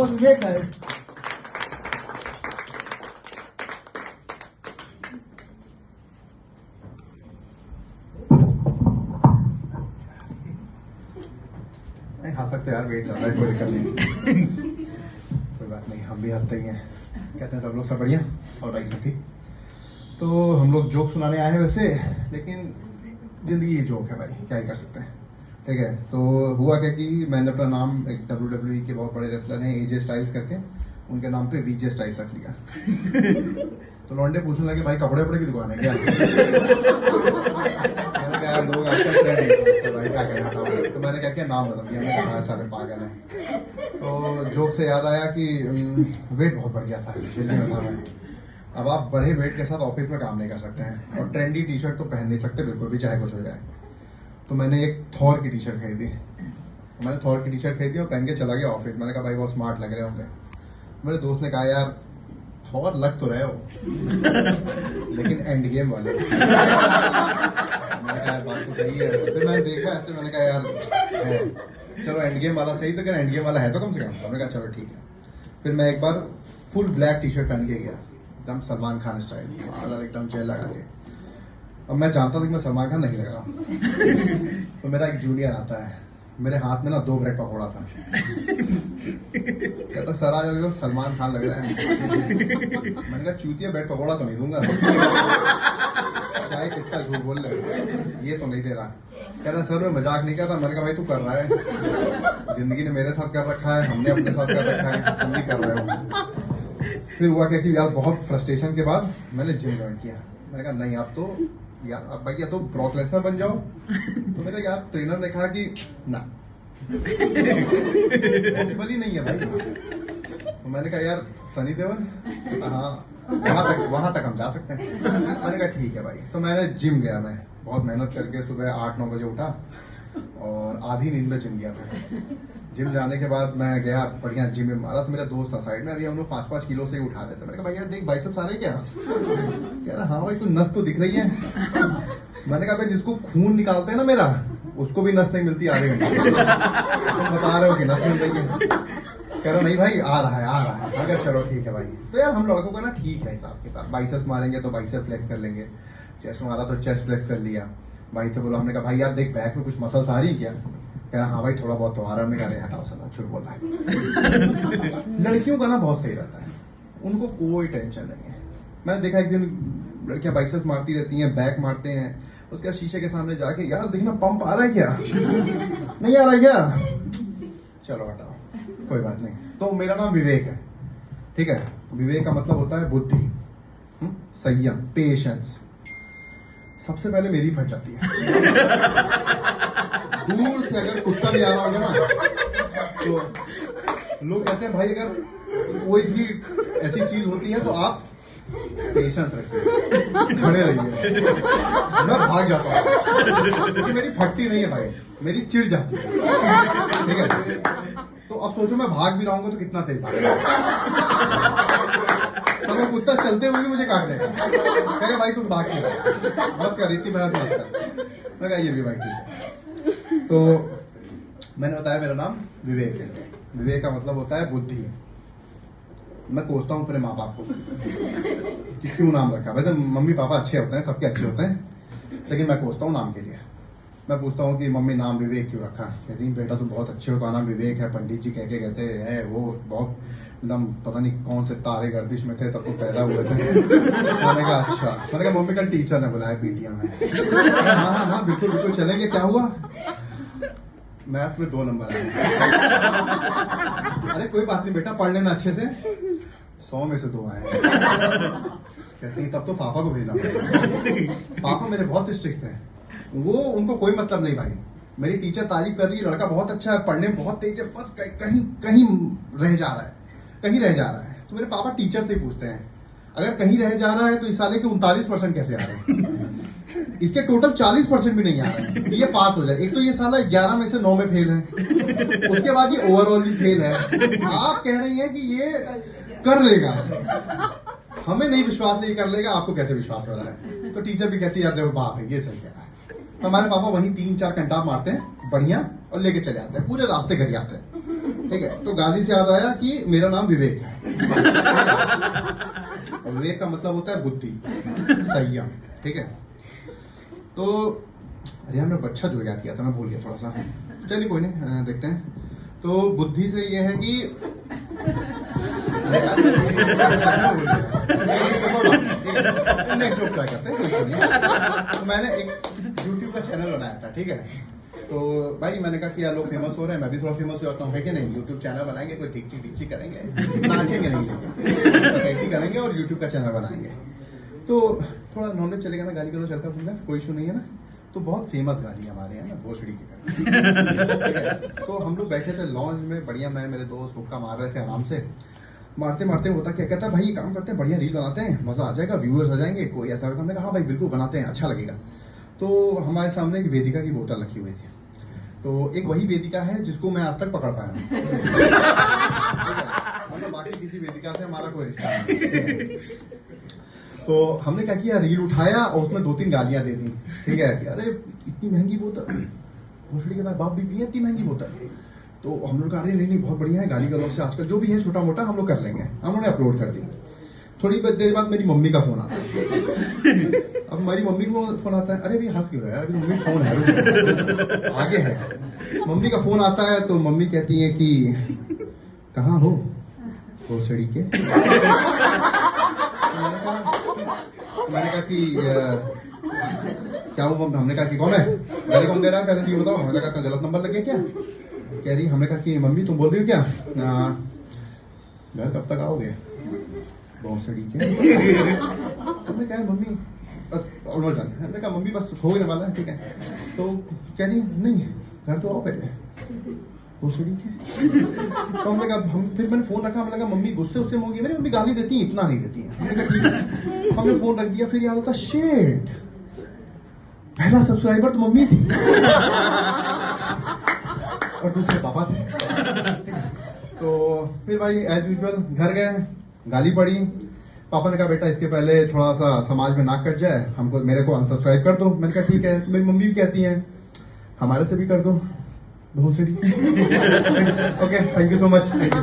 नहीं खा सकते यार, वेट चल रहा है, कोई दिक्कत नहीं। कोई बात नहीं, हम भी हंसते ही हैं। कैसे हैं सब लोग? सब बढ़िया? और भाई सब ठीक? तो हम लोग जोक सुनाने आए हैं वैसे, लेकिन जिंदगी ये जोक है भाई, क्या ही कर सकते हैं। ठीक है, तो हुआ क्या कि मैंने अपना नाम एक WWE के बहुत बड़े रेसलर हैं AJ स्टाइल्स करके, उनके नाम पे VJ स्टाइल्स रख लिया। तो लौंडे पूछने लगे भाई कपड़े वपड़े की दुकान है क्या? मैंने कहा यार लोग आजकल ट्रेंड नहीं समझते भाई, क्या कहना था। तो मैंने क्या किया, नाम बदल दिया। मैंने कहा सारे पागल हैं। तो जोक से याद आया कि वेट बहुत बढ़ गया था, दिल्ली में था मैं। अब आप बड़े वेट के साथ ऑफिस में काम नहीं कर सकते हैं, और ट्रेंडी टी शर्ट तो पहन नहीं सकते बिल्कुल भी, चाहे कुछ हो जाए। तो मैंने एक थॉर की टी शर्ट खरीदी। मैंने थॉर की टी शर्ट खरीदी और पहन के चला गया ऑफिस। मैंने कहा भाई बहुत स्मार्ट लग रहे होंगे। मेरे दोस्त ने कहा यार थॉर लग तो रहे हो लेकिन एंड गेम वाले। मैंने कहा यार बात तो सही है। फिर मैंने देखा ऐसे, मैंने कहा यार है, चलो एंड गेम वाला सही, तो क्या एंड गेम वाला है तो कम से कम। मैंने कहा चलो ठीक है। फिर मैं एक बार फुल ब्लैक टी शर्ट पहन के गया, एकदम सलमान खान स्टाइल, एकदम जेल लगा के। अब मैं जानता था कि मैं सलमान खान नहीं लग रहा। तो मेरा एक जूनियर आता है, मेरे हाथ में ना 2 ब्रेड पकौड़ा था। कहता सर आज तो सलमान खान लग रहा है। मैंने कहा चूतिया ब्रेड पकौड़ा तो नहीं दूंगा, चाहे कितना झूठ बोल ले, ये तो नहीं दे रहा। कह रहा सर मैं मजाक नहीं कर रहा। मैंने कहा भाई तू कर रहा है, जिंदगी ने मेरे साथ कर रखा है, हमने अपने साथ कर रखा है, तुम भी कर रहे हो। फिर हुआ क्या कि यार बहुत फ्रस्ट्रेशन के बाद मैंने जिम ज्वाइन किया। मैंने कहा नहीं आप तो यार अब भाई या तो ब्रॉक लेसनर बन जाओ। तो मेरे यार ट्रेनर ने कहा कि ना पॉसिबल ही नहीं है भाई। तो मैंने कहा यार सनी देओल, हाँ वहां तक हम जा सकते हैं। मैंने कहा ठीक है भाई। तो मैंने जिम गया, मैं बहुत मेहनत करके सुबह 8-9 बजे उठा और आधी नींद में जिम गया था। जिम जाने के बाद मैं गया, बढ़िया जिम में मारा। तो मेरा दोस्त था साइड में, अभी हम लोग 5-5 किलो से ही उठा रहे थे। मैंने कहा भाई यार देख बाइसेप्स आ रहे क्या? कह रहा हाँ भाई कुछ नस तो दिख रही है। मैंने कहा भाई जिसको खून निकालते हैं ना मेरा, उसको भी नस नहीं मिलती आधे घंटे। तुम बता रहे हो कि नस मिल रही है। कह रहा नहीं भाई आ रहा है आ रहा है। अगर चलो ठीक है भाई। तो यार हम लड़कों का ना ठीक है हिसाब किताब, बाइसेप्स मारेंगे तो बाइसेप फ्लेक्स कर लेंगे, चेस्ट मारा तो चेस्ट फ्लेक्स कर लिया। भाई से बोला, हमने कहा भाई यार देख बैक में कुछ मसल्स आ रही क्या? कह रहा हाँ भाई थोड़ा बहुत तो आ रहा है। हमने कहा अरे हटाओ साला झूठ बोल रहा है। लड़कियों का ना बहुत सही रहता है, उनको कोई टेंशन नहीं है। मैंने देखा एक दिन लड़कियां बाइसेप्स मारती रहती हैं, बैक मारते हैं, उसके बाद शीशे के सामने जाके यार देखना पंप आ रहा है क्या? नहीं आ रहा है क्या? चलो हटाओ कोई बात नहीं। तो मेरा नाम विवेक है, ठीक है। विवेक का मतलब होता है बुद्धि, संयम, पेशेंस। सबसे पहले मेरी फट जाती है। दूर से अगर कुत्ता भी आ रहा होगा ना तो लोग कहते हैं भाई अगर कोई भी ऐसी चीज होती है तो आप पेशेंस रखिए, खड़े रहिए। मैं भाग जाता हूँ क्योंकि मेरी फटती नहीं है भाई, मेरी चिढ़ जाती है, ठीक है। तो अब सोचो मैं भाग भी रहूंगा तो कितना तेज भागेगा। तो वो कुत्ता चलते हुए भी मुझे काट देगा, कहेगा भाई तुम भाग क्यों मत कर, इतनी मेहनत मत कर। मैं कहा ये भी भाई ठीक है। तो मैंने बताया मेरा नाम विवेक है। विवेक का मतलब होता है बुद्धि। मैं कोसता हूँ अपने माँ बाप को कि क्यों नाम रखा। वैसे मम्मी पापा अच्छे होते हैं, सबके अच्छे होते हैं, लेकिन मैं कोसता हूँ नाम के लिए। मैं पूछता हूँ कि मम्मी नाम विवेक क्यों रखा? कहती बेटा तुम बहुत अच्छे हो, तो नाम विवेक है, पंडित जी कह के कहते हैं वो बहुत एकदम पता नहीं कौन से तारे गर्दिश में थे तब तो पैदा हुए थे। मैंने कहा अच्छा। मैंने कहा मम्मी कल टीचर ने बुलाया पीटीएम में। हाँ हाँ बिल्कुल बिल्कुल चलेंगे, क्या हुआ? मैथ में 2 नंबर आए। अरे कोई बात नहीं बेटा, पढ़ लेना अच्छे से, 100 में से 2 आए। कहती तब तो पापा को भेजना पड़ेगा। पापा मेरे बहुत स्ट्रिक्ट हैं, वो उनको कोई मतलब नहीं भाई। मेरी टीचर तारीफ कर रही है लड़का बहुत अच्छा है, पढ़ने में बहुत तेज है, बस कहीं कहीं रह जा रहा है, कहीं रह जा रहा है। तो मेरे पापा टीचर से पूछते हैं अगर कहीं रह जा रहा है तो इस साले के 39% कैसे आ रहे हैं? इसके टोटल 40% भी नहीं आ रहे हैं, ये पास हो जाए। एक तो ये साला 11 में से 9 में फेल है, उसके बाद ये ओवरऑल भी फेल है। आप कह रही हैं कि ये कर लेगा, हमें नहीं विश्वास नहीं कर लेगा, आपको कैसे विश्वास हो रहा है? तो टीचर भी कहती है यार देखो बाप है, ये सही कह रहा है। तो हमारे पापा वहीं 3-4 घंटा मारते हैं बढ़िया और लेके चले आते हैं, पूरे रास्ते घर आते हैं। ठीक है। तो गाली से याद आया कि मेरा नाम विवेक है। और विवेक का मतलब होता है बुद्धि, संयम। ठीक है। तो अरे यार मैं बच्चा जो याद किया था, मैं भूल गया थोड़ा सा। चलिए कोई नहीं, देखते हैं। तो बुद्धि से ये है कि नेक्स्ट जोक ट्राई करते हैं। तो मैंने एक YouTube का चैनल बनाया था। ठीक है। तो भाई मैंने कहा कि यार लोग फेमस हो रहे हैं, मैं भी थोड़ा फेमस हो जाता हूँ, है कि नहीं। YouTube चैनल बनाएंगे, कोई टिकची करेंगे, नाचेंगे नहीं, लेकिन करेंगे और YouTube का चैनल बनाएंगे। तो थोड़ा नॉलेज चलेगा ना, गाली गलौज चलता फूलता, कोई इशू नहीं है ना। तो बहुत फेमस गाली हमारे यहाँ ना, भोसड़ी की गाली। तो हम लोग बैठे थे लॉन्च में, बढ़िया, मैं मेरे दोस्त हुक्का मार रहे थे आराम से। मारते मारते होता क्या कहता है, भाई ये काम करते हैं, बढ़िया रील बनाते हैं, मजा आ जाएगा, व्यूअर्स आ जाएंगे, कोई ऐसा। हमने कहा हाँ भाई बिल्कुल बनाते हैं, अच्छा लगेगा। तो हमारे सामने एक वेदिका की बोतल रखी हुई थी। तो एक वही वेदिका है जिसको मैं आज तक पकड़ पाया हूँ। मतलब बाकी किसी वेदिका से हमारा कोई रिश्ता नहीं। तो हमने क्या किया, रील उठाया और उसमें 2-3 गालियां दे दी। ठीक है। अरे इतनी महंगी बोतल, भोसड़ी के बाप भी पिए इतनी महंगी बोतल। तो हम लोग कहा अरे नहीं बहुत बढ़िया है, गाली गलौज से आजकल जो भी है छोटा मोटा हम लोग कर लेंगे। हम लोगों ने अपलोड कर दी। थोड़ी देर बाद मेरी मम्मी का फोन आता है। अब हमारी मम्मी को फोन आता है, अरे अभी हंस क्यों रहा है, अभी मम्मी फोन है, आगे है। मम्मी का फोन आता है तो मम्मी कहती है कि कहाँ हो भोसड़ी के। मैंने कहा कि क्या वो, हमने कहा कि कौन है, गाली कौन दे रहा है, पहले ये बताओ। हमने कहा गलत नंबर लगे क्या। कह रही, हमने कहा कि मम्मी तुम बोल रही हो क्या, घर कब तक आओगे भोसड़ी के। हमने कहा मम्मी ऑलमोस्ट डन। हमने कहा मम्मी बस हो गने वाला है। ठीक है। तो कह रही नहीं घर तो आओ पहले भोसड़ी के। तो हमने कहा, फिर मैंने फोन रखा, हमें लगा मम्मी गुस्से उससे होगी, मेरी मम्मी गाली देती है, इतना नहीं देती है। हमने कहा ठीक है। हमने फोन रख दिया। फिर याद होता शेट, पहला सब्सक्राइबर तो मम्मी थी और दूसरे पापा थे। तो फिर भाई एज यूजुअल घर गए, गाली पड़ी। पापा ने कहा बेटा इसके पहले थोड़ा सा समाज में नाक कट जाए, हमको मेरे को अनसब्सक्राइब कर दो। मैंने कहा ठीक है। तो मेरी मम्मी भी कहती है हमारे से भी कर दो भोसड़ी। Okay, thank you so much, thank you.